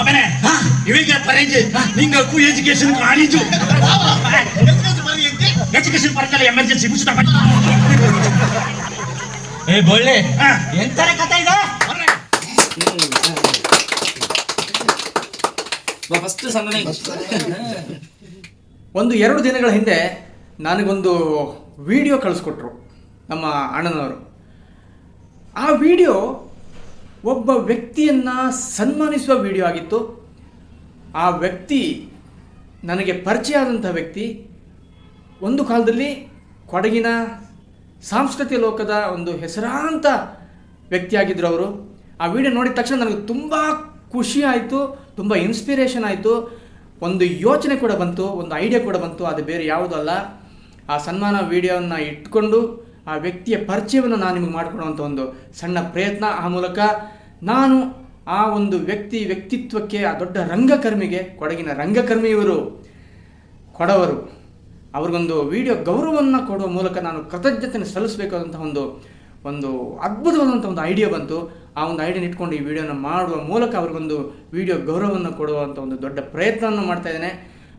அப்பனே இவங்க பரேஜ் நீங்க கு எஜுகேஷன் காலேஜ் ಎಜುಕೇಶನ್ ಪರ್ಕಲ್ಲ ಎಮರ್ಜೆನ್ಸಿ ಮುಚ್ಚುತ್ತಾ ಏ ಬೋಳ್ಳೆ ಎಂತರ ಕಥೆ ಇದೆ ಫಸ್ಟ್ ಸಂದನೆ. ಒಂದು 2 ದಿನಗಳ ಹಿಂದೆ ನನಗೊಂದು ವಿಡಿಯೋ ಕಳಿಸ್ಕೊಟ್ರು ನಮ್ಮ ಅಣ್ಣನವರು. ಆ ವಿಡಿಯೋ ಒಬ್ಬ ವ್ಯಕ್ತಿಯನ್ನು ಸನ್ಮಾನಿಸುವ ವಿಡಿಯೋ ಆಗಿತ್ತು. ಆ ವ್ಯಕ್ತಿ ನನಗೆ ಪರಿಚಯ ಆದಂಥ ವ್ಯಕ್ತಿ. ಒಂದು ಕಾಲದಲ್ಲಿ ಕೊಡಗಿನ ಸಾಂಸ್ಕೃತಿಕ ಲೋಕದ ಒಂದು ಹೆಸರಾಂತ ವ್ಯಕ್ತಿಯಾಗಿದ್ದರು ಅವರು. ಆ ವಿಡಿಯೋ ನೋಡಿದ ತಕ್ಷಣ ನನಗೆ ತುಂಬ ಖುಷಿ ಆಯಿತು, ತುಂಬ ಇನ್ಸ್ಪಿರೇಷನ್ ಆಯಿತು, ಒಂದು ಯೋಚನೆ ಕೂಡ ಬಂತು, ಒಂದು ಐಡಿಯಾ ಕೂಡ ಬಂತು. ಅದು ಬೇರೆ ಯಾವುದೂ ಅಲ್ಲ, ಆ ಸನ್ಮಾನ ವಿಡಿಯೋವನ್ನು ಇಟ್ಕೊಂಡು ಆ ವ್ಯಕ್ತಿಯ ಪರಿಚಯವನ್ನು ನಾನು ನಿಮಗೆ ಮಾಡಿಕೊಡುವಂಥ ಒಂದು ಸಣ್ಣ ಪ್ರಯತ್ನ. ಆ ಮೂಲಕ ನಾನು ಆ ಒಂದು ವ್ಯಕ್ತಿತ್ವಕ್ಕೆ, ಆ ದೊಡ್ಡ ರಂಗಕರ್ಮಿಗೆ, ಕೊಡಗಿನ ರಂಗಕರ್ಮಿ ಇವರು ಕೊಡವರು, ಅವ್ರಿಗೊಂದು ವಿಡಿಯೋ ಗೌರವವನ್ನು ಕೊಡುವ ಮೂಲಕ ನಾನು ಕೃತಜ್ಞತೆಯನ್ನು ಸಲ್ಲಿಸಬೇಕಾದಂಥ ಒಂದು ಅದ್ಭುತವಾದಂಥ ಒಂದು ಐಡಿಯಾ ಬಂತು. ಆ ಒಂದು ಐಡಿಯಾನ ಇಟ್ಕೊಂಡು ಈ ವಿಡಿಯೋನ ಮಾಡುವ ಮೂಲಕ ಅವ್ರಿಗೊಂದು ವಿಡಿಯೋ ಗೌರವವನ್ನು ಕೊಡುವಂಥ ಒಂದು ದೊಡ್ಡ ಪ್ರಯತ್ನವನ್ನು ಮಾಡ್ತಾ ಇದ್ದೇನೆ.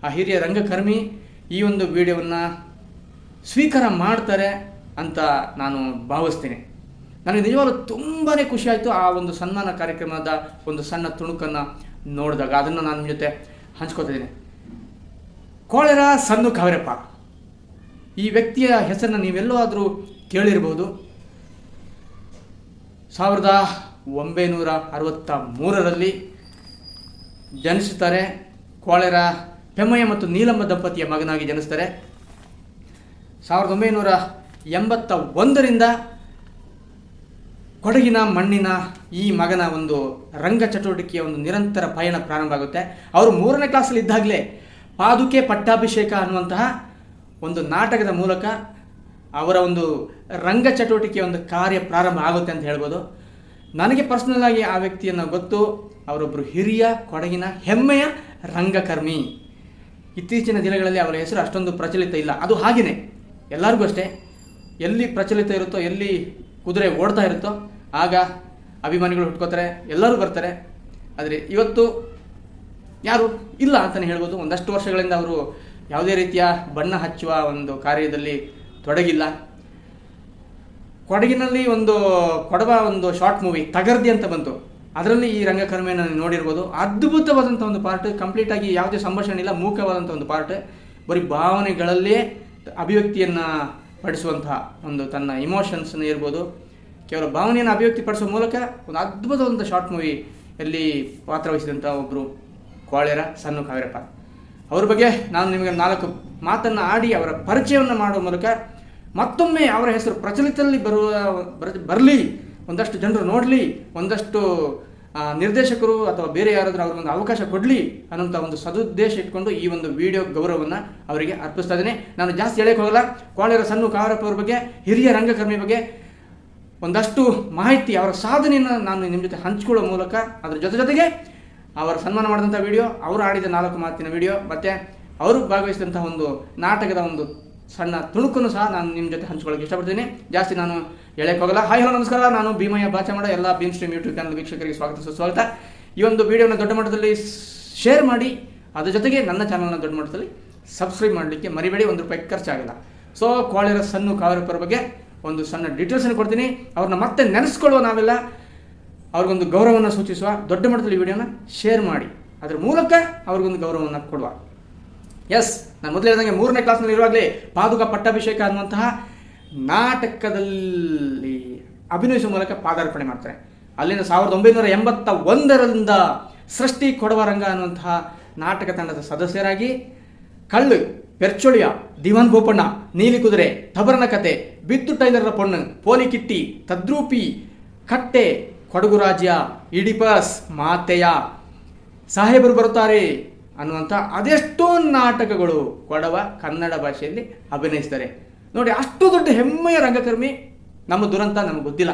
ಆ ಹಿರಿಯ ರಂಗಕರ್ಮಿ ಈ ಒಂದು ವಿಡಿಯೋವನ್ನು ಸ್ವೀಕಾರ ಮಾಡ್ತಾರೆ ಅಂತ ನಾನು ಭಾವಿಸ್ತೀನಿ. ನನಗೆ ನಿಜವಾಗ್ಲೂ ತುಂಬಾ ಖುಷಿ ಆಯಿತು ಆ ಒಂದು ಸನ್ಮಾನ ಕಾರ್ಯಕ್ರಮದ ಒಂದು ಸಣ್ಣ ತುಣುಕನ್ನು ನೋಡಿದಾಗ. ಅದನ್ನು ನಾನು ನಿಮ್ಮ ಜೊತೆ ಹಂಚ್ಕೋತಾ ಇದ್ದೀನಿ. ಕೋಳೆರ ಸನ್ನು ಕಾವೇರಪ್ಪ, ಈ ವ್ಯಕ್ತಿಯ ಹೆಸರನ್ನು ನೀವೆಲ್ಲೋ ಆದರೂ ಕೇಳಿರ್ಬೋದು. 1963ರಲ್ಲಿ ಜನಿಸುತ್ತಾರೆ. ಕೋಳೆರ ಪೆಮ್ಮಯ್ಯ ಮತ್ತು ನೀಲಮ್ಮ ದಂಪತಿಯ ಮಗನಾಗಿ ಜನಿಸ್ತಾರೆ. 1981ರಿಂದ ಕೊಡಗಿನ ಮಣ್ಣಿನ ಈ ಮಗನ ಒಂದು ರಂಗ ಚಟುವಟಿಕೆಯ ಒಂದು ನಿರಂತರ ಪಯಣ ಪ್ರಾರಂಭ ಆಗುತ್ತೆ. ಅವರು 3ನೇ ಕ್ಲಾಸಲ್ಲಿ ಇದ್ದಾಗಲೇ ಪಾದುಕೆ ಪಟ್ಟಾಭಿಷೇಕ ಅನ್ನುವಂತಹ ಒಂದು ನಾಟಕದ ಮೂಲಕ ಅವರ ಒಂದು ರಂಗ ಚಟುವಟಿಕೆಯ ಒಂದು ಕಾರ್ಯ ಪ್ರಾರಂಭ ಆಗುತ್ತೆ ಅಂತ ಹೇಳ್ಬೋದು. ನನಗೆ ಪರ್ಸ್ನಲ್ ಆಗಿ ಆ ವ್ಯಕ್ತಿಯನ್ನು ಗೊತ್ತು. ಅವರೊಬ್ಬರು ಹಿರಿಯ ಕೊಡಗಿನ ಹೆಮ್ಮೆಯ ರಂಗಕರ್ಮಿ. ಇತ್ತೀಚಿನ ದಿನಗಳಲ್ಲಿ ಅವರ ಹೆಸರು ಅಷ್ಟೊಂದು ಪ್ರಚಲಿತ ಇಲ್ಲ. ಅದು ಹಾಗೆಯೇ ಎಲ್ಲರಿಗೂ ಅಷ್ಟೇ, ಎಲ್ಲಿ ಪ್ರಚಲಿತ ಇರುತ್ತೋ, ಎಲ್ಲಿ ಕುದುರೆ ಓಡ್ತಾ ಇರುತ್ತೋ ಆಗ ಅಭಿಮಾನಿಗಳು ಹುಟ್ಕೋತಾರೆ, ಎಲ್ಲರೂ ಬರ್ತಾರೆ. ಆದರೆ ಇವತ್ತು ಯಾರು ಇಲ್ಲ ಅಂತಲೇ ಹೇಳ್ಬೋದು. ಒಂದಷ್ಟು ವರ್ಷಗಳಿಂದ ಅವರು ಯಾವುದೇ ರೀತಿಯ ಬಣ್ಣ ಹಚ್ಚುವ ಒಂದು ಕಾರ್ಯದಲ್ಲಿ ತೊಡಗಿಲ್ಲ. ಕೊಡಗಿನಲ್ಲಿ ಕೊಡವ ಒಂದು ಶಾರ್ಟ್ ಮೂವಿ ತಗರ್ದಿ ಅಂತ ಬಂತು. ಅದರಲ್ಲಿ ಈ ರಂಗಕರ್ಮಿಯನ್ನು ನೋಡಿರ್ಬೋದು. ಅದ್ಭುತವಾದಂಥ ಒಂದು ಪಾರ್ಟ್, ಕಂಪ್ಲೀಟಾಗಿ ಯಾವುದೇ ಸಂಭಾಷಣೆ ಇಲ್ಲ, ಮೂಕವಾದಂಥ ಒಂದು ಪಾರ್ಟ್. ಬರೀ ಭಾವನೆಗಳಲ್ಲೇ ಅಭಿವ್ಯಕ್ತಿಯನ್ನು ಪಡಿಸುವಂತಹ ಒಂದು ತನ್ನ ಇಮೋಷನ್ಸ್ನ ಇರ್ಬೋದು, ಕೇವಲ ಭಾವನೆಯನ್ನು ಅಭಿವ್ಯಕ್ತಿ ಪಡಿಸುವ ಮೂಲಕ ಒಂದು ಅದ್ಭುತವಾದಂಥ ಶಾರ್ಟ್ ಮೂವಿ ಎಲ್ಲಿ ಪಾತ್ರವಹಿಸಿದಂಥ ಒಬ್ಬರು ಕೋಳೆರ ಸನ್ನು ಕಾವೇರಪ್ಪ. ಅವ್ರ ಬಗ್ಗೆ ನಾನು ನಿಮಗೆ 4 ಮಾತನ್ನು ಆಡಿ ಅವರ ಪರಿಚಯವನ್ನು ಮಾಡುವ ಮೂಲಕ ಮತ್ತೊಮ್ಮೆ ಅವರ ಹೆಸರು ಪ್ರಚಲಿತದಲ್ಲಿ ಬರಲಿ, ಒಂದಷ್ಟು ಜನರು ನೋಡಲಿ, ಒಂದಷ್ಟು ನಿರ್ದೇಶಕರು ಅಥವಾ ಬೇರೆ ಯಾರಾದರೂ ಅವ್ರಿಗೊಂದು ಅವಕಾಶ ಕೊಡಲಿ ಅನ್ನೋಂಥ ಒಂದು ಸದುದ್ದೇಶ ಇಟ್ಕೊಂಡು ಈ ಒಂದು ವಿಡಿಯೋ ಗೌರವವನ್ನು ಅವರಿಗೆ ಅರ್ಪಿಸ್ತಾ ಇದ್ದೀನಿ. ನಾನು ಜಾಸ್ತಿ ಹೇಳಕ್ಕೆ ಹೋಗಲ್ಲ. ಕೋಳೆರ ಸನ್ನು ಕಾವೇರಪ್ಪ ಅವ್ರ ಬಗ್ಗೆ, ಹಿರಿಯ ರಂಗಕರ್ಮಿ ಬಗ್ಗೆ ಒಂದಷ್ಟು ಮಾಹಿತಿ, ಅವರ ಸಾಧನೆಯನ್ನು ನಾನು ನಿಮ್ಮ ಜೊತೆ ಹಂಚಿಕೊಳ್ಳುವ ಮೂಲಕ ಅದರ ಜೊತೆಗೆ ಅವರ ಸನ್ಮಾನ ಮಾಡಿದಂಥ ವಿಡಿಯೋ, ಅವರು ಆಡಿದ 4 ಮಾತಿನ ವಿಡಿಯೋ, ಮತ್ತು ಅವರು ಭಾಗವಹಿಸಿದಂಥ ಒಂದು ನಾಟಕದ ಒಂದು ಸಣ್ಣ ತುಣುಕನ್ನು ಸಹ ನಾನು ನಿಮ್ಮ ಜೊತೆ ಹಂಚ್ಕೊಳ್ಳೋಕೆ ಇಷ್ಟಪಡ್ತೀನಿ. ಜಾಸ್ತಿ ನಾನು ಹೇಳಕ್ಕೆ ಹೋಗಲ್ಲ. ಹಾಯ್ ಹಲೋ ನಮಸ್ಕಾರ, ನಾನು ಭೀಮಯ್ಯ ಬಾಚಮಾಡ. ಎಲ್ಲ ಭೀಮ್ ಸ್ಟ್ರೀಮ್ ಯೂಟ್ಯೂಬ್ ಚಾನಲ್ ವೀಕ್ಷಕರಿಗೆ ಸ್ವಾಗತ. ಈ ಒಂದು ವಿಡಿಯೋನ ದೊಡ್ಡ ಮಟ್ಟದಲ್ಲಿ ಶೇರ್ ಮಾಡಿ, ಅದ್ರ ಜೊತೆಗೆ ನನ್ನ ಚಾನಲ್ನ ದೊಡ್ಡ ಮಟ್ಟದಲ್ಲಿ ಸಬ್ಸ್ಕ್ರೈಬ್ ಮಾಡಲಿಕ್ಕೆ ಮರಿಬೇಡಿ. ₹1 ಖರ್ಚಾಗಲ್ಲ. ಸೊ ಕೋಳೆರ ಸನ್ನು ಕಾವೇರಪ್ಪರ ಬಗ್ಗೆ ಒಂದು ಸಣ್ಣ ಡೀಟೇಲ್ಸನ್ನು ಕೊಡ್ತೀನಿ. ಅವ್ರನ್ನ ಮತ್ತೆ ನೆನೆಸ್ಕೊಳ್ಳುವ ನಾವೆಲ್ಲ, ಅವ್ರಿಗೊಂದು ಗೌರವವನ್ನು ಸೂಚಿಸುವ, ದೊಡ್ಡ ಮಟ್ಟದಲ್ಲಿ ವಿಡಿಯೋನ ಶೇರ್ ಮಾಡಿ ಅದರ ಮೂಲಕ ಅವ್ರಿಗೊಂದು ಗೌರವವನ್ನು ಕೊಡುವ. ಎಸ್, ನಾನು ಮೊದಲು ಹೇಳಿದಂಗೆ 3ನೇ ಕ್ಲಾಸ್ನಲ್ಲಿ ಇರುವಾಗಲೇ ಪಾದುಕ ಪಟ್ಟಾಭಿಷೇಕ ಅನ್ನುವಂತಹ ನಾಟಕದಲ್ಲಿ ಅಭಿನಯಿಸುವ ಮೂಲಕ ಪಾದಾರ್ಪಣೆ ಮಾಡ್ತಾರೆ. ಅಲ್ಲಿಂದ 1981ರಿಂದ ಸೃಷ್ಟಿ ಕೊಡವರಂಗ ಅನ್ನುವಂತಹ ನಾಟಕ ತಂಡದ ಸದಸ್ಯರಾಗಿ ಕಳ್ಳು, ಪೆರ್ಚೊಳಿಯ, ದಿವಾನ್ ಬೋಪಣ್ಣ, ನೀಲಿ ಕುದುರೆ, ತಬರನ ಕತೆ, ಬಿತ್ತು ಟೈಲರ್ರ ಪೊಣ್ಣು, ಪೋಲಿ ಕಿಟ್ಟಿ, ತದ್ರೂಪಿ, ಕಟ್ಟೆ, ಕೊಡಗು ರಾಜ್ಯ, ಇಡಿಪಸ್, ಮಾತೆಯ, ಸಾಹೇಬರು ಬರುತ್ತಾರೆ ಅನ್ನುವಂಥ ಅದೆಷ್ಟೋ ನಾಟಕಗಳು ಕೊಡವ ಕನ್ನಡ ಭಾಷೆಯಲ್ಲಿ ಅಭಿನಯಿಸ್ತಾರೆ. ನೋಡಿ, ಅಷ್ಟು ದೊಡ್ಡ ಹೆಮ್ಮೆಯ ರಂಗಕರ್ಮಿ. ನಮ್ಮ ದುರಂತ ನಮಗೆ ಗೊತ್ತಿಲ್ಲ,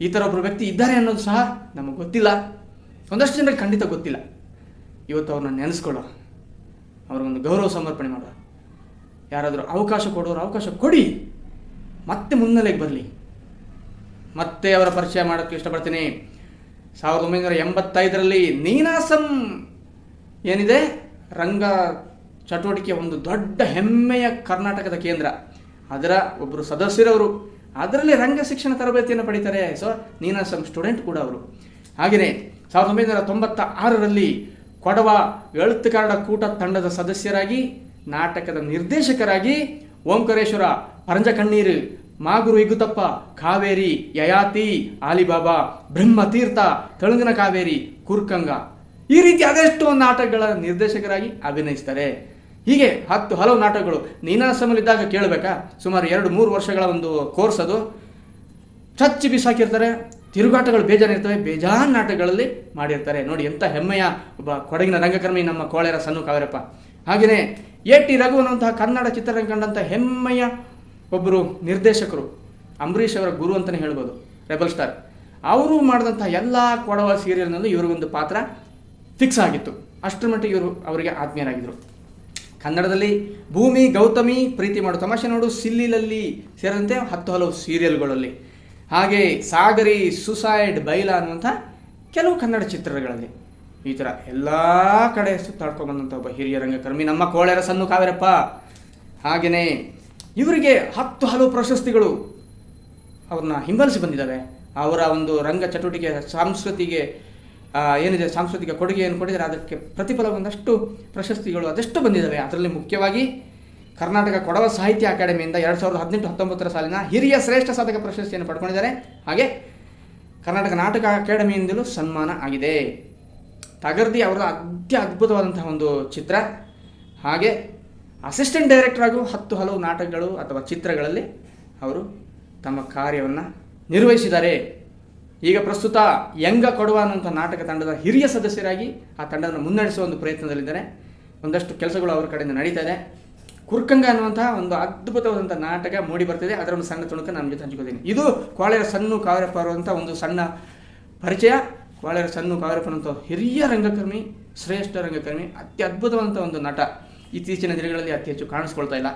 ಈ ಥರ ಒಬ್ಬರು ವ್ಯಕ್ತಿ ಇದ್ದಾರೆ ಅನ್ನೋದು ಸಹ ನಮಗೆ ಗೊತ್ತಿಲ್ಲ. ಒಂದಷ್ಟು ಜನರಿಗೆ ಖಂಡಿತ ಗೊತ್ತಿಲ್ಲ. ಇವತ್ತು ಅವ್ರನ್ನ ನೆನೆಸ್ಕೊಳ್ಳೋ, ಅವ್ರಿಗೊಂದು ಗೌರವ ಸಮರ್ಪಣೆ ಮಾಡುವ. ಯಾರಾದರೂ ಅವಕಾಶ ಕೊಡೋರು ಅವಕಾಶ ಕೊಡಿ, ಮತ್ತೆ ಮುನ್ನೆಲೆಗೆ ಬರಲಿ. ಮತ್ತೆ ಅವರ ಪರಿಚಯ ಮಾಡೋಕ್ಕೆ ಇಷ್ಟಪಡ್ತೀನಿ. 1985ರಲ್ಲಿ ನೀನಾಸಂ ಏನಿದೆ ರಂಗ ಚಟುವಟಿಕೆ ಒಂದು ದೊಡ್ಡ ಹೆಮ್ಮೆಯ ಕರ್ನಾಟಕದ ಕೇಂದ್ರ, ಅದರ ಒಬ್ಬರು ಸದಸ್ಯರವರು, ಅದರಲ್ಲಿ ರಂಗ ಶಿಕ್ಷಣ ತರಬೇತಿಯನ್ನು ಪಡಿತಾರೆ. ಸೊ ನೀನಾಸಂ ಸ್ಟೂಡೆಂಟ್ ಕೂಡ ಅವರು. ಹಾಗೆಯೇ 1996ರಲ್ಲಿ ಕೊಡವ ಎಳುತ್ತುಗಾರರ ಕೂಟ ತಂಡದ ಸದಸ್ಯರಾಗಿ, ನಾಟಕದ ನಿರ್ದೇಶಕರಾಗಿ ಓಂಕಾರೇಶ್ವರ, ಪರಂಜಕಣ್ಣೀರು, ಮಾಗುರು ಇಗುತಪ್ಪ, ಕಾವೇರಿ, ಯಯಾತಿ, ಆಲಿಬಾಬಾ, ಬ್ರಹ್ಮತೀರ್ಥ, ತೆಲುಗಿನ ಕಾವೇರಿ, ಕುರ್ಕಂಗ, ಈ ರೀತಿ ಅದೆಷ್ಟೋ ನಾಟಕಗಳ ನಿರ್ದೇಶಕರಾಗಿ ಅಭಿನಯಿಸ್ತಾರೆ. ಹೀಗೆ ಹಲವು ನಾಟಕಗಳು ನೀನಾಸಮಲ್ಲಿದ್ದಾಗ ಕೇಳಬೇಕಾ, ಸುಮಾರು 2-3 ವರ್ಷಗಳ ಒಂದು ಕೋರ್ಸ್ ಅದು. ಚಚ್ಚಿ ಬಿಸಾಕಿರ್ತಾರೆ, ತಿರುಗಾಟಗಳು ಬೇಜಾನಿರ್ತವೆ, ಬೇಜಾನ್ ನಾಟಕಗಳಲ್ಲಿ ಮಾಡಿರ್ತಾರೆ. ನೋಡಿ ಎಂಥ ಹೆಮ್ಮೆಯ ಒಬ್ಬ ಕೊಡಗಿನ ರಂಗಕರ್ಮಿ ನಮ್ಮ ಕೋಳೆರ ಸಣ್ಣ ಕಾವೇರಪ್ಪ. ಹಾಗೆಯೇ ಎ.ಟಿ. ರಘು ಅನ್ನುವಂತಹ ಕನ್ನಡ ಚಿತ್ರರಂಗ ಕಂಡಂಥ ಹೆಮ್ಮೆಯ ಒಬ್ಬರು ನಿರ್ದೇಶಕರು, ಅಂಬರೀಷ್ ಅವರ ಗುರು ಅಂತಲೇ ಹೇಳ್ಬೋದು, ರೆಬಲ್ ಸ್ಟಾರ್. ಅವರು ಮಾಡಿದಂಥ ಎಲ್ಲ ಕೊಡವ ಸೀರಿಯಲ್ನಲ್ಲೂ ಇವ್ರಿಗೊಂದು ಪಾತ್ರ ಫಿಕ್ಸ್ ಆಗಿತ್ತು. ಅಷ್ಟರ ಮಟ್ಟಿಗೆ ಇವರು ಅವರಿಗೆ ಆತ್ಮೀಯರಾಗಿದ್ದರು. ಕನ್ನಡದಲ್ಲಿ ಭೂಮಿ, ಗೌತಮಿ, ಪ್ರೀತಿ ಮಾಡು ತಮಾಷೆ ನೋಡು, ಸಿಲ್ಲಿಲಲ್ಲಿ ಸೇರಿದಂತೆ ಹಲವು ಸೀರಿಯಲ್ಗಳಲ್ಲಿ, ಹಾಗೆ ಸಾಗರಿ, ಸುಸೈಡ್, ಬೈಲ ಅನ್ನುವಂಥ ಕೆಲವು ಕನ್ನಡ ಚಿತ್ರಗಳಲ್ಲಿ, ಈ ಥರ ಎಲ್ಲ ಕಡೆ ಸುತ್ತಾಡ್ಕೊಂಡ್ಬಂದಂಥ ಒಬ್ಬ ಹಿರಿಯ ರಂಗಕರ್ಮಿ ನಮ್ಮ ಕೋಳೆರ ಸಣ್ಣ ಕಾವೇರಪ್ಪ. ಹಾಗೆಯೇ ಇವರಿಗೆ ಹಲವು ಪ್ರಶಸ್ತಿಗಳು ಅವ್ರನ್ನ ಹಿಂಬಾಲಿಸಿ ಬಂದಿದ್ದಾವೆ. ಅವರ ಒಂದು ರಂಗ ಚಟುವಟಿಕೆ ಏನಿದೆ ಸಾಂಸ್ಕೃತಿಕ ಕೊಡುಗೆಯನ್ನು ಕೊಟ್ಟಿದ್ದಾರೆ, ಅದಕ್ಕೆ ಪ್ರತಿಫಲ ಒಂದಷ್ಟು ಪ್ರಶಸ್ತಿಗಳು ಅದೆಷ್ಟು ಬಂದಿದ್ದಾವೆ. ಅದರಲ್ಲಿ ಮುಖ್ಯವಾಗಿ ಕರ್ನಾಟಕ ಕೊಡವ ಸಾಹಿತ್ಯ ಅಕಾಡೆಮಿಯಿಂದ 2018-19 ಸಾಲಿನ ಹಿರಿಯ ಶ್ರೇಷ್ಠ ಸಾಧಕ ಪ್ರಶಸ್ತಿಯನ್ನು ಪಡ್ಕೊಂಡಿದ್ದಾರೆ. ಹಾಗೆ ಕರ್ನಾಟಕ ನಾಟಕ ಅಕಾಡೆಮಿಯಿಂದಲೂ ಸನ್ಮಾನ ಆಗಿದೆ. ತಗರ್ದಿ ಅವರ ಅದ್ಭುತವಾದಂತಹ ಒಂದು ಚಿತ್ರ. ಹಾಗೆ ಅಸಿಸ್ಟೆಂಟ್ ಡೈರೆಕ್ಟರ್ ಆಗೂ ಹಲವು ನಾಟಕಗಳು ಅಥವಾ ಚಿತ್ರಗಳಲ್ಲಿ ಅವರು ತಮ್ಮ ಕಾರ್ಯವನ್ನು ನಿರ್ವಹಿಸಿದ್ದಾರೆ. ಈಗ ಪ್ರಸ್ತುತ ಯಂಗ ಕೊಡುವ ಅನ್ನುವಂಥ ನಾಟಕ ತಂಡದ ಹಿರಿಯ ಸದಸ್ಯರಾಗಿ ಆ ತಂಡವನ್ನು ಮುನ್ನಡೆಸುವ ಒಂದು ಪ್ರಯತ್ನದಲ್ಲಿದ್ದಾರೆ. ಒಂದಷ್ಟು ಕೆಲಸಗಳು ಅವರ ಕಡೆಯಿಂದ ನಡೀತಾ ಇದೆ. ಕುರ್ಕಂಗ ಅನ್ನುವಂಥ ಒಂದು ಅದ್ಭುತವಾದಂಥ ನಾಟಕ ಮೂಡಿ ಬರ್ತಿದೆ. ಅದರ ಒಂದು ಸಣ್ಣ ತುಣುಕ ನಮ್ಮ ಜೊತೆ ಹಂಚ್ಕೋತೀನಿ. ಇದು ಕೋಳೆರ ಸಣ್ಣ ಕಾವೇರಪ್ಪ ಅನ್ನುವಂಥ ಒಂದು ಸಣ್ಣ ಪರಿಚಯ. ಕೋಳೆರ ಸಣ್ಣ ಕಾವೇರಪ್ಪ ಅನ್ನುವಂಥ ಹಿರಿಯ ರಂಗಕರ್ಮಿ, ಶ್ರೇಷ್ಠ ರಂಗಕರ್ಮಿ, ಅತ್ಯದ್ಭುತವಾದಂಥ ಒಂದು ನಟ. ಇತ್ತೀಚಿನ ದಿನಗಳಲ್ಲಿ ಅತಿ ಹೆಚ್ಚು ಕಾಣಿಸ್ಕೊಳ್ತಾ ಇಲ್ಲ.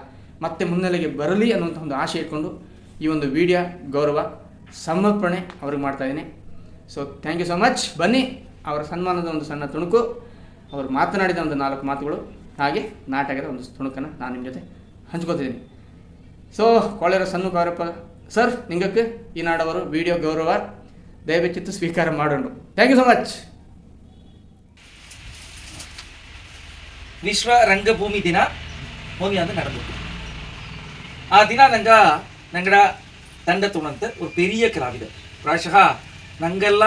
ಮತ್ತೆ ಮುನ್ನೆಲೆಗೆ ಬರಲಿ ಅನ್ನುವಂಥ ಒಂದು ಆಶೆ ಇಟ್ಕೊಂಡು ಈ ಒಂದು ವಿಡಿಯೋ ಗೌರವ ಸಮರ್ಪಣೆ ಅವ್ರಿಗೆ ಮಾಡ್ತಾಯಿದ್ದೀನಿ. So thank you so much. ಬನ್ನಿ ಅವರ ಸನ್ಮಾನದ ಒಂದು ಸಣ್ಣ ತುಣುಕು, ಅವರು ಮಾತನಾಡಿದ ಒಂದು 4 ಮಾತುಗಳು, ಹಾಗೆ ನಾಟಕದ ಒಂದು ತುಣುಕನ್ನು ನಾನು ನಿಮ್ಮ ಜೊತೆ ಹಂಚ್ಕೋತಿದ್ದೀನಿ. ಸೊ ಕೋಳೆರ ಸಣ್ಣ ಕಾವೇರಪ್ಪ ಸರ್, ನಿಂಗಕ್ಕೆ ಈನಾಡವರು ವಿಡಿಯೋ ಗೌರವ ದಯವಿಟ್ಟು ಸ್ವೀಕಾರ ಮಾಡೋಣ. Thank you so much. ವಿಶ್ವ ರಂಗಭೂಮಿ ದಿನ ಭೂಮಿ ಅಂತ நடந்தது. ಆ ದಿನ ನಂಗಡ ತಂಡ ತುಣಂತ ஒரு பெரிய கலாவிதர் ಪ್ರಾಯಶಃ ನಂಗೆಲ್ಲ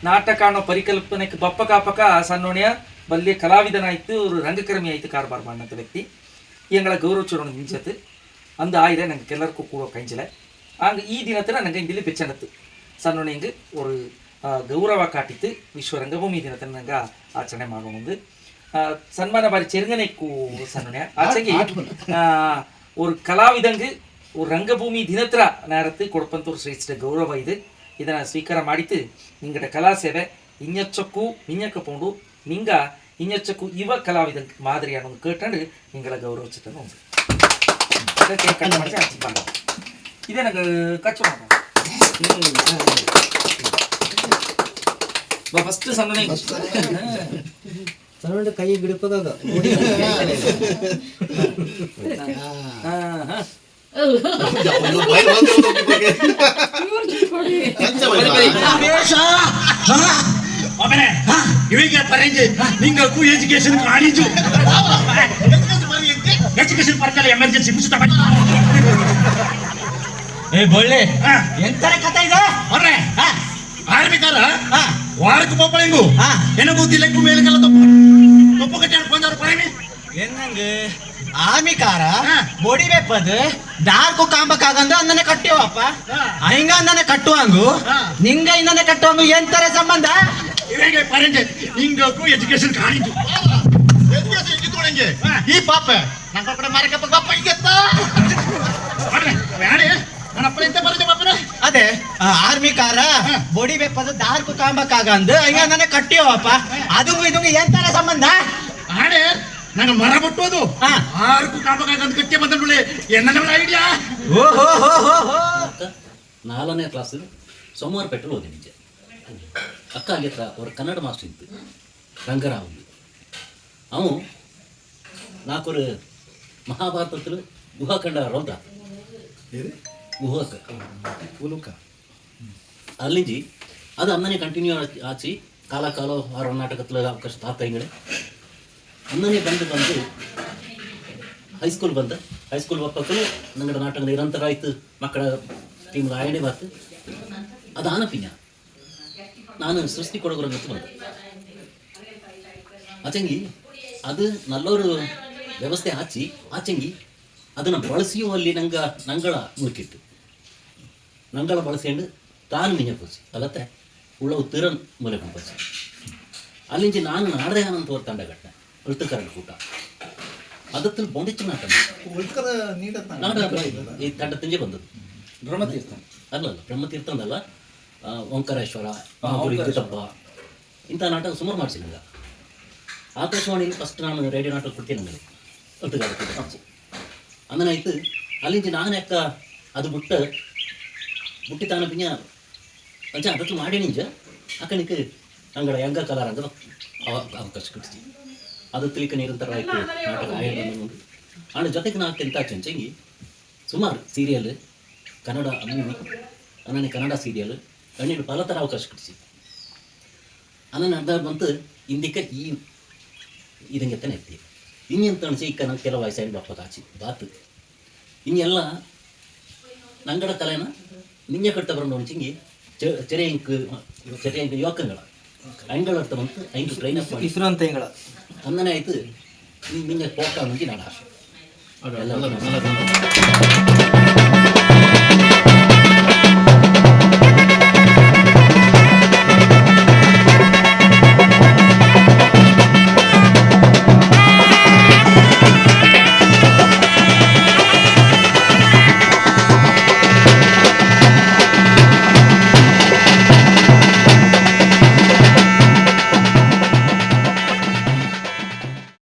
ನಾಟಕ ಅನ್ನೋ ಪರಿಕಲ್ಪನೆಗೆ ಬಪ್ಪಕ ಸಣ್ಣೋಣಿಯ ಬಲ್ಯ ಕಲಾವಿದನಾಯ್ತು, ஒரு ರಂಗಕರ್ಮಿ ಆಯ್ತು, ಕಾರ್ಬಾರ್ ಮಾಡಂತ ವ್ಯಕ್ತಿ எங்களை கௌரவிச்சோட நிஞ்சத்து அந்த ஆயிரம் நாங்கள் எல்லாருக்கும் கூட கஞ்சில அங்கே ஈ தினத்தில் நாங்கள் இதில் பெச்சனத்து சன்னோனிங்கு ஒரு ಗೌರವ ಕಾಟಿತ್ತು ವಿಶ್ವ ರಂಗಭೂಮಿ ದಿನದ ನಂಗೆ ಆಚರಣೆ ಮಾಡೋಣ. ಸನ್ಮಾನ ಬಾರಿ ಚೆರುಗನೆಕ್ಕು ಸನ್ನೆ ಆಚೆಗೆ ஒரு ಕಲಾವಿದಂಗೆ ஒரு ರಂಗಭೂಮಿ ದಿನತ್ರ நேரத்து கொடுப்பಂತ ஒரு ಶ್ರೇಷ್ಠ ಗೌರವ ಇದೆ. ಇದನ್ನು ಸ್ವೀಕಾರ ಮಾಡಿತ್ತು ನಿಂಗಡ ಕಲಾ ಸೇವೆ ಇನ್ನೆಚ್ಚಕ್ಕೂ ನಿಂಜಕ್ಕೆ ನಿಂಗ ಇನ್ನೆಚ್ಚಕ್ಕೂ ಇವ ಕಲಾವಿದಂಗೆ ಮಾದರಿ ಅನ್ನೋದು ಕೇಟಂಡು ನಿಂಗಳ ಗೌರವಿಸುತ್ತ ಉಂಟು. ಇದಕ್ಕೆ ಕಟ್ಟ ಮಾಡಿ ಹಚ್ಚಿಬಾರ್ದು. ಇದೇ ನಂಗೆ ಕಚ್ಚು ಮಾಡ ಫಸ್ಟ್ ಸಣ್ಣ ಸಣ್ಣ ಕೈ ಗಿಡಪದಾಗ ಇವಿಗೆ ಪರೇಂಜ್ ನಿಂಗಕ್ಕೂ ಎಜುಕೇಶನ್ ಕಾಣಿಜು ಎಜುಕೇಶನ್ ಪರ್ಕಲ್ಲ ಎಮರ್ಜೆನ್ಸಿ ಮುಚ್ಚುತ್ತ ಏ ಬೊಳ್ಳೆ ಎಂತರ ಕಥೆ ಇದೆ ಅವ್ರೆ ಆರ್ಮಿಕಾರ ವಾರಕ್ಕೆ ಪೋಪಳಿಂಗು ಏನ ಗೊತ್ತಿಲ್ಲಕ್ಕೂ ಮೇಲಕ್ಕೆಲ್ಲ ತೊಪ್ಪು ಕಟ್ಟಿ ಅನ್ಕೊಂಡವ್ರು ಪರೇಮಿ என்னங்க ஆமிக்கார பொடி வைப்பது டார்க்கு காம்பக்காகந்து அந்தனே கட்டியோப்ப ஐங்க அந்தனே கட்டுவாங்க நீங்க இன்னனே கட்டுவாங்க ಎಂತರ ಸಂಬಂಧ ಇವೆಗೆ ಪರಂಜೆ ನಿಂಗಕ್ಕೂ ಎಜುಕೇಶನ್ ಕಾಣಿತು ಎಜುಕೇಶನ್ ಇತ್ತು ನನಗೆ ಈ ಪಾಪ ನನ್ನ ಕಡೆ ಮಾರಕ ಪಾಪ ಇಗತ್ತ ಯಾರೇ ನನ್ನ ಅಪ್ಪ ಎಂತ ಬರದೆ ಪಾಪನ ಅದೇ ಆರ್ಮಿಕಾರ பொடி வைப்பது டார்க்கு காம்பக்காகந்து ஐங்க அந்தனே கட்டியோப்ப அதுங்க இதுங்க ಎಂತರ ಸಂಬಂಧ ಆಡೆ ನಂಗೆ ಮರ ಬಿಟ್ಟೋದು ಆರ್ಕು ಕಾಪಕಾಗಂತ ಕಟ್ಟೆ ಬಂದಳೆ ಎನ್ನ ಐಡಿಯಾ ನಾಲ್ಕನೇ ಕ್ಲಾಸ್ ಸೋಮವಾರ ಪೆಟ್ರೋಲ್ ಓದಿ ನಿಜ ಅಕ್ಕಾಗೆ ಹತ್ರ ಅವ್ರ ಕನ್ನಡ ಮಾಸ್ಟರ್ ಇತ್ತು ರಂಗರಾವ್ ಅವು ನಾಲ್ಕರು ಮಹಾಭಾರತದಲ್ಲಿ ಗುಹಾಖಂಡ ರೌದ ಗುಹಕ ಉಲುಕ ಅಲ್ಲಿಂಜಿ ಅದು ಅನ್ನನೇ ಕಂಟಿನ್ಯೂ ಆಚಿ ಕಾಲ ಆರು ನಾಟಕത്തിൽ ಅವಕಾಶ ತಾತಂಗಡೆ ಅನ್ನನೇ ಬಂದು ಹೈಸ್ಕೂಲ್ ಬಂದ ಹೈಸ್ಕೂಲ್ ಒಪ್ಪಕ್ಕೂ ನಂಗಡ ನಾಟಕ ನಿರಂತರ ಆಯ್ತು ಮಕ್ಕಳ ಟೀಮ್ ಆಯಣೆ ಬಾತು ಅದು ಆನಪಿನ ನಾನು ಸೃಷ್ಟಿ ಕೊಡೋಗ್ರ ಗೊತ್ತು ಬಂದೆ ಆಚಂಗಿ ಅದು ನಲ್ಲೋರು ವ್ಯವಸ್ಥೆ ಆಚಿ ಆಚಂಗಿ ಅದನ್ನು ಬಳಸಿಯುವಲ್ಲಿ ನಂಗಳ ಮುಳುಕಿತ್ತು ನಂಗಳ ಬಳಸಿಕೊಂಡು ತಾನು ಮಿಂಜ ಪೋಸಿ ಅಲ್ಲತ್ತೆ ಉಳ್ಳವು ತಿರನ್ ಮೂಲೆ ಪಂಪಸಿ ಅಲ್ಲಿಂಚಿ ನಾನು ನಾಡದೆ ಅನಂತ ತಂಡಗಟ್ಟ ಉಳ್ತಕರಣ ಕೂಟ ಅದത്തിൽ ಬೊಂಡಿಚ್ಚ ನಾಟಕ ಈ ತಂಡ ತಿಂಜೆ ಬಂದದ್ದು ಬ್ರಹ್ಮತೀರ್ಥ ಅಲ್ಲ ಬ್ರಹ್ಮತೀರ್ಥ ಅಂದಲ್ಲ ಓಂಕಾರೇಶ್ವರ ಮಹಾಪುರಿ ಕಿತ್ತಪ್ಪ ಇಂಥ ನಾಟಕ ಸುಮಾರು ಮಾಡಿಸಿ ನಂಗೆ ಆಕಾಶವಾಣಿಯಲ್ಲಿ ಫಸ್ಟ್ ನಾನು ರೇಡಿಯೋ ನಾಟಕ ಕೊಡ್ತೀನಿ ನನಗೆ ಒಟ್ಟುಗಾಲ ಅಂದನ ಆಯ್ತು ಅಲ್ಲಿಂದ ನಾನು ಯಾಕ ಅದು ಬುಟ್ಟಿ ತಾನ ಪಿಂಜ ಅಂಚ ಅದಕ್ಕೆ ಮಾಡಿ ನಿಂಜ ಅಕ್ಕನಿಗೆ ಅಂಗಡ ಹೆಂಗ ಕಲಾರಂಗ ಅವಕಾಶ ಕೊಡ್ತೀವಿ ಅದು ತಿಳ್ಕ ನಿರಂತರ ಆಯ್ತು ನಾಟಕ ಆಯ್ತು ಆಣ ಜೊತೆಗೆ ನಾ ಎಂತ ಚಂಚಂಗಿ ಸುಮಾರು ಸೀರಿಯಲ್ ಕನ್ನಡ ಮೂವಿ ಅನ್ನನೆ ಕನ್ನಡ ಸೀರಿಯಲ್ ಕಣ್ಣಿನ ಪಲ ಥರ ಅವಕಾಶ ಕೊಡಿಸಿ ಅನ್ನನ ಅರ್ಧ ಬಂತು ಇಂದಿಕ್ಕ ಇದಂಗೆತ್ತನೆ ಎತ್ತಿ ಇನ್ನೆಂತ ಅನಿಸಿ ಇಕ್ಕ ನಂಗೆ ಕೆಲವು ವಯಸ್ಸಾಗಿ ಬಪ್ಪ ಕಾಚಿ ಬಾತು ಇನ್ನೆಲ್ಲ ನಂಗಡ ಕಲೆನ ನಿಂಜೆ ಕಟ್ಟ ಬರೋಣ ಅನ್ಸಿಂಗಿ ಚೆರೆ ಇಂಕ್ ಯೋಕಂಗಳ ಅಂಗಳ ಅರ್ಥ ಬಂತು ಐಂಕ್ ಟ್ರೈನ್ ಅಪ್ ಮಾಡಿ ಇಸ್ರೋ ಅಂತ ಹೆಂಗಳ ಅಂದನೆ ಆಯ್ತು ನಿಂಗೆ ಹೋಗ್ತಾ ಮುಂಚೆ ನಾನು ಆಶೆ ಎಲ್ಲ